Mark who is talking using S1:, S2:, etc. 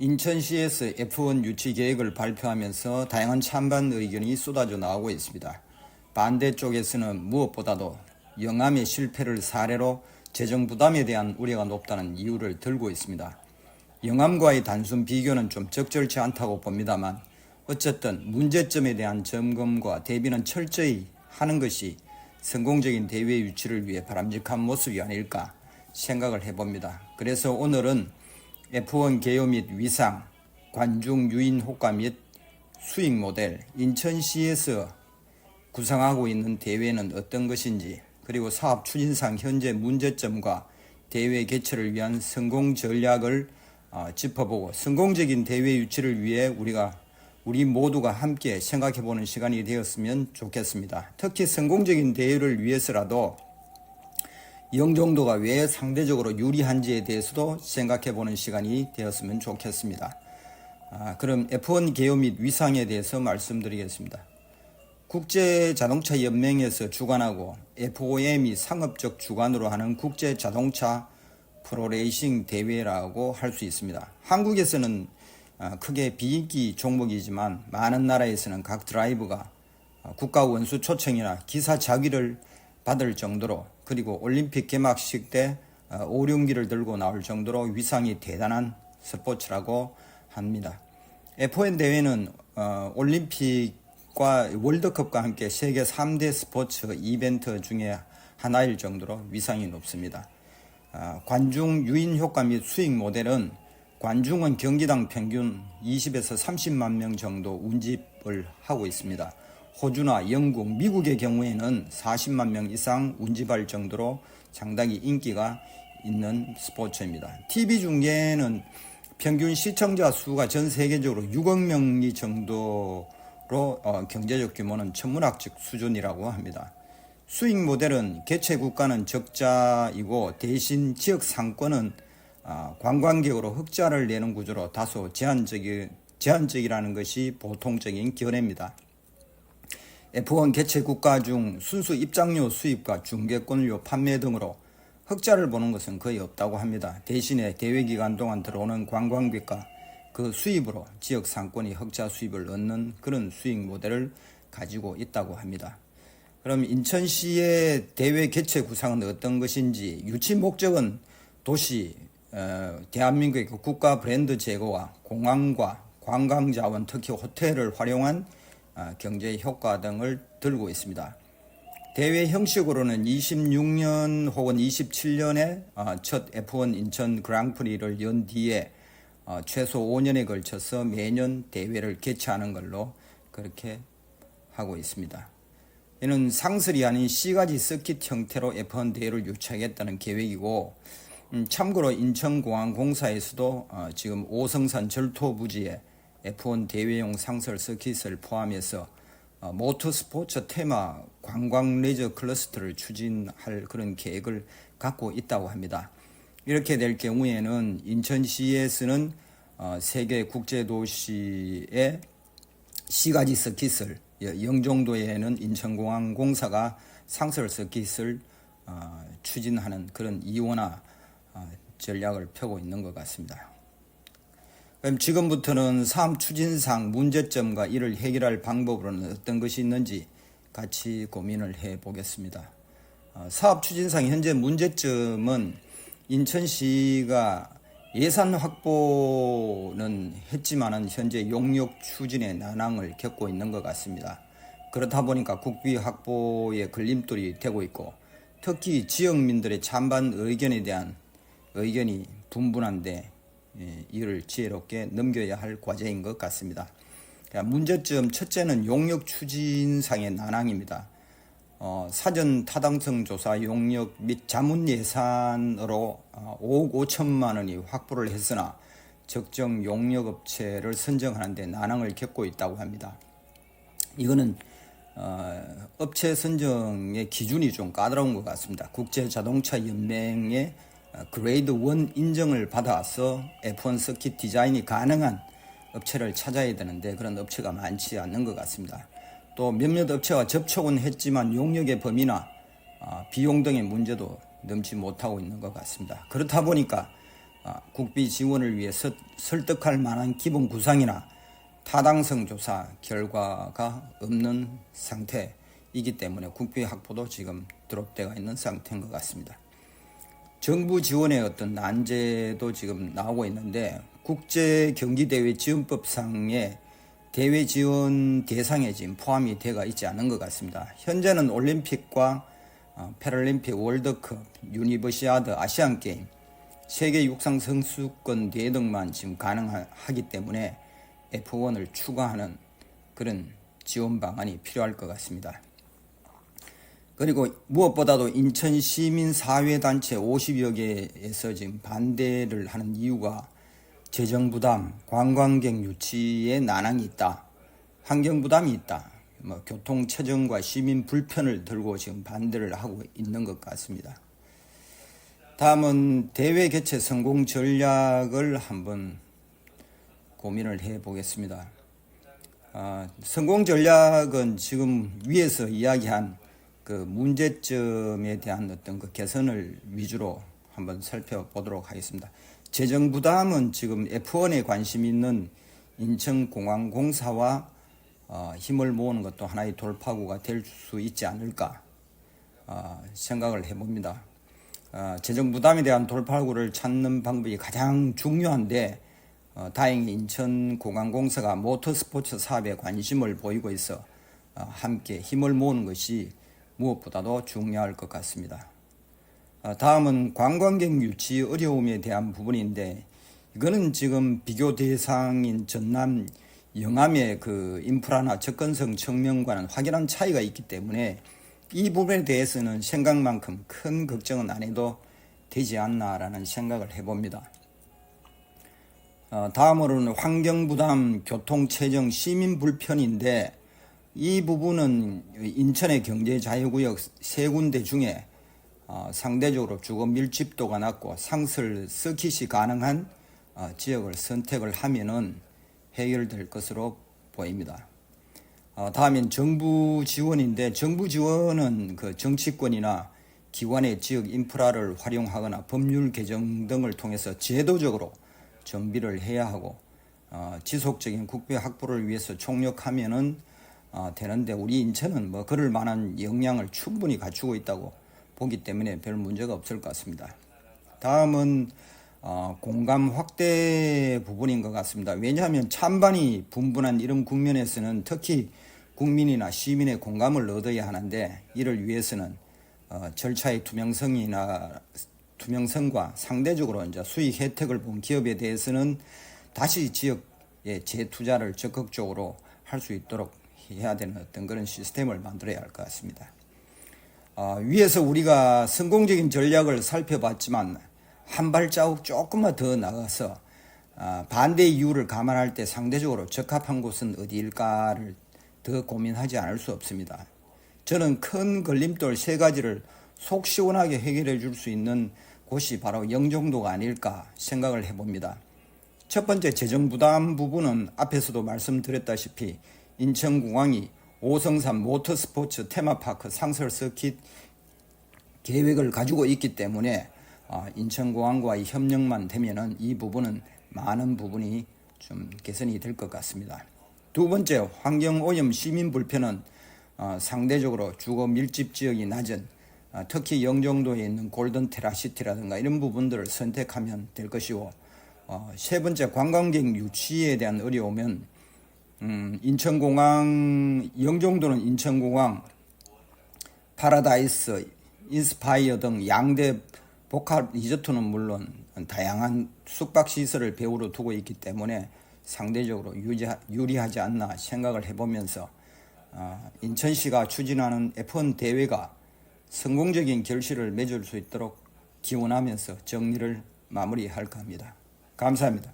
S1: 인천시에서 F1 유치 계획을 발표하면서 다양한 찬반 의견이 쏟아져 나오고 있습니다. 반대쪽에서는 무엇보다도 영암의 실패를 사례로 재정 부담에 대한 우려가 높다는 이유를 들고 있습니다. 영암과의 단순 비교는 좀 적절치 않다고 봅니다만 어쨌든 문제점에 대한 점검과 대비는 철저히 하는 것이 성공적인 대회 유치를 위해 바람직한 모습이 아닐까 생각을 해봅니다. 그래서 오늘은 F1 개요 및 위상, 관중 유인 효과 및 수익 모델, 인천시에서 구상하고 있는 대회는 어떤 것인지, 그리고 사업 추진상 현재 문제점과 대회 개최를 위한 성공 전략을 짚어보고 성공적인 대회 유치를 위해 우리 모두가 함께 생각해보는 시간이 되었으면 좋겠습니다. 특히 성공적인 대회를 위해서라도 영종도가 왜 상대적으로 유리한지에 대해서도 생각해보는 시간이 되었으면 좋겠습니다. 그럼 F1 개요 및 위상에 대해서 말씀드리겠습니다. 국제자동차연맹에서 주관하고 FOM이 상업적 주관으로 하는 국제자동차 프로레이싱 대회라고 할 수 있습니다. 한국에서는 크게 비인기 종목이지만 많은 나라에서는 각 드라이버가 국가 원수 초청이나 기사 자위를 받을 정도로, 그리고 올림픽 개막식 때 오륜기를 들고 나올 정도로 위상이 대단한 스포츠라고 합니다. F1 대회는 올림픽과 월드컵과 함께 세계 3대 스포츠 이벤트 중에 하나일 정도로 위상이 높습니다. 관중 유인 효과 및 수익 모델은 관중은 경기당 평균 20에서 30만 명 정도 운집을 하고 있습니다. 호주나 영국, 미국의 경우에는 40만 명 이상 운집할 정도로 상당히 인기가 있는 스포츠입니다. TV 중계는 평균 시청자 수가 전 세계적으로 6억 명이 정도로 경제적 규모는 천문학적 수준이라고 합니다. 수익 모델은 개최 국가는 적자이고 대신 지역 상권은 관광객으로 흑자를 내는 구조로 다소 제한적이라는 것이 보통적인 견해입니다. F1 개최 국가 중 순수 입장료 수입과 중계권료 판매 등으로 흑자를 보는 것은 거의 없다고 합니다. 대신에 대회 기간 동안 들어오는 관광객과 그 수입으로 지역 상권이 흑자 수입을 얻는 그런 수익 모델을 가지고 있다고 합니다. 그럼 인천시의 대회 개최 구상은 어떤 것인지, 유치 목적은 도시, 대한민국의 국가 브랜드 제고와 공항과 관광자원, 특히 호텔을 활용한 경제 효과 등을 들고 있습니다. 대회 형식으로는 26년 혹은 27년에 첫 F1 인천 그랑프리를 연 뒤에 최소 5년에 걸쳐서 매년 대회를 개최하는 걸로 그렇게 하고 있습니다. 이는 상설이 아닌 C가지 서킷 형태로 F1 대회를 유치하겠다는 계획이고, 참고로 인천공항공사에서도 지금 오성산 절토 부지에 F1 대회용 상설 서킷을 포함해서 모터스포츠 테마 관광 레저 클러스터를 추진할 그런 계획을 갖고 있다고 합니다. 이렇게 될 경우에는 인천시에서는 세계 국제도시의 C가지 서킷을, 영종도에는 인천공항공사가 상설 서킷을 추진하는 그런 이원화 전략을 펴고 있는 것 같습니다. 그럼 지금부터는 사업 추진상 문제점과 이를 해결할 방법으로는 어떤 것이 있는지 같이 고민을 해 보겠습니다. 사업 추진상 현재 문제점은 인천시가 예산 확보는 했지만은 현재 용역 추진의 난항을 겪고 있는 것 같습니다. 그렇다 보니까 국비 확보에 걸림돌이 되고 있고, 특히 지역민들의 찬반 의견에 대한 의견이 분분한데 이를 지혜롭게 넘겨야 할 과제인 것 같습니다. 문제점 첫째는 용역 추진상의 난항입니다. 사전 타당성 조사 용역 및 자문 예산으로 5억 5천만 원이 확보를 했으나 적정 용역 업체를 선정하는 데 난항을 겪고 있다고 합니다. 이거는 업체 선정의 기준이 좀 까다로운 것 같습니다. 국제자동차연맹의 그레이드 1 인정을 받아서 F1 서킷 디자인이 가능한 업체를 찾아야 되는데 그런 업체가 많지 않는 것 같습니다. 또 몇몇 업체와 접촉은 했지만 용역의 범위나 비용 등의 문제도 넘지 못하고 있는 것 같습니다. 그렇다 보니까 국비 지원을 위해 설득할 만한 기본 구상이나 타당성 조사 결과가 없는 상태이기 때문에 국비 확보도 지금 드롭되어 있는 상태인 것 같습니다. 정부 지원의 어떤 난제도 지금 나오고 있는데 국제경기대회지원법상의 대회 지원 대상에 지금 포함이 되어 있지 않은 것 같습니다. 현재는 올림픽과 패럴림픽, 월드컵, 유니버시아드, 아시안게임, 세계 육상 선수권 대회 등만 지금 가능하기 때문에 F1을 추가하는 그런 지원 방안이 필요할 것 같습니다. 그리고 무엇보다도 인천 시민사회단체 50여 개에서 지금 반대를 하는 이유가 재정 부담, 관광객 유치에 난항이 있다, 환경 부담이 있다, 교통 체증과 시민 불편을 들고 지금 반대를 하고 있는 것 같습니다. 다음은 대회 개최 성공 전략을 한번 고민을 해 보겠습니다. 성공 전략은 지금 위에서 이야기한 그 문제점에 대한 어떤 그 개선을 위주로 한번 살펴보도록 하겠습니다. 재정 부담은 지금 F1에 관심 있는 인천공항공사와 힘을 모으는 것도 하나의 돌파구가 될 수 있지 않을까 생각을 해봅니다. 재정 부담에 대한 돌파구를 찾는 방법이 가장 중요한데 다행히 인천공항공사가 모터스포츠 사업에 관심을 보이고 있어 함께 힘을 모으는 것이 무엇보다도 중요할 것 같습니다. 다음은 관광객 유치 어려움에 대한 부분인데 이거는 지금 비교 대상인 전남 영암의 그 인프라나 접근성 측면과는 확연한 차이가 있기 때문에 이 부분에 대해서는 생각만큼 큰 걱정은 안 해도 되지 않나라는 생각을 해봅니다. 다음으로는 환경부담, 교통체증, 시민불편인데 이 부분은 인천의 경제자유구역 세 군데 중에 상대적으로 주거 밀집도가 낮고 상설 서킷이 가능한 지역을 선택을 하면은 해결될 것으로 보입니다. 다음엔 정부 지원인데 정부 지원은 그 정치권이나 기관의 지역 인프라를 활용하거나 법률 개정 등을 통해서 제도적으로 정비를 해야 하고 지속적인 국비 확보를 위해서 총력하면은 되는데 우리 인천은 그럴 만한 역량을 충분히 갖추고 있다고 보기 때문에 별 문제가 없을 것 같습니다. 다음은 공감 확대 부분인 것 같습니다. 왜냐하면 찬반이 분분한 이런 국면에서는 특히 국민이나 시민의 공감을 얻어야 하는데 이를 위해서는 절차의 투명성과 상대적으로 이제 수익 혜택을 본 기업에 대해서는 다시 지역에 재투자를 적극적으로 할 수 있도록 해야 되는 어떤 그런 시스템을 만들어야 할 것 같습니다. 위에서 우리가 성공적인 전략을 살펴봤지만 한 발자국 조금만 더 나가서 반대 이유를 감안할 때 상대적으로 적합한 곳은 어디일까를 더 고민하지 않을 수 없습니다. 저는 큰 걸림돌 세 가지를 속 시원하게 해결해 줄 수 있는 곳이 바로 영종도가 아닐까 생각을 해봅니다. 첫 번째 재정 부담 부분은 앞에서도 말씀드렸다시피 인천공항이 오성산 모터스포츠 테마파크 상설 서킷 계획을 가지고 있기 때문에 인천공항과의 협력만 되면은 이 부분은 많은 부분이 좀 개선이 될 것 같습니다. 두 번째 환경오염 시민 불편은 상대적으로 주거 밀집 지역이 낮은 특히 영종도에 있는 골든 테라시티라든가 이런 부분들을 선택하면 될 것이고 세 번째 관광객 유치에 대한 어려움은 인천공항 영종도는 인천공항 파라다이스 인스파이어 등 양대 복합 리조트는 물론 다양한 숙박시설을 배후로 두고 있기 때문에 상대적으로 유리하지 않나 생각을 해보면서 인천시가 추진하는 F1 대회가 성공적인 결실을 맺을 수 있도록 기원하면서 정리를 마무리할까 합니다. 감사합니다.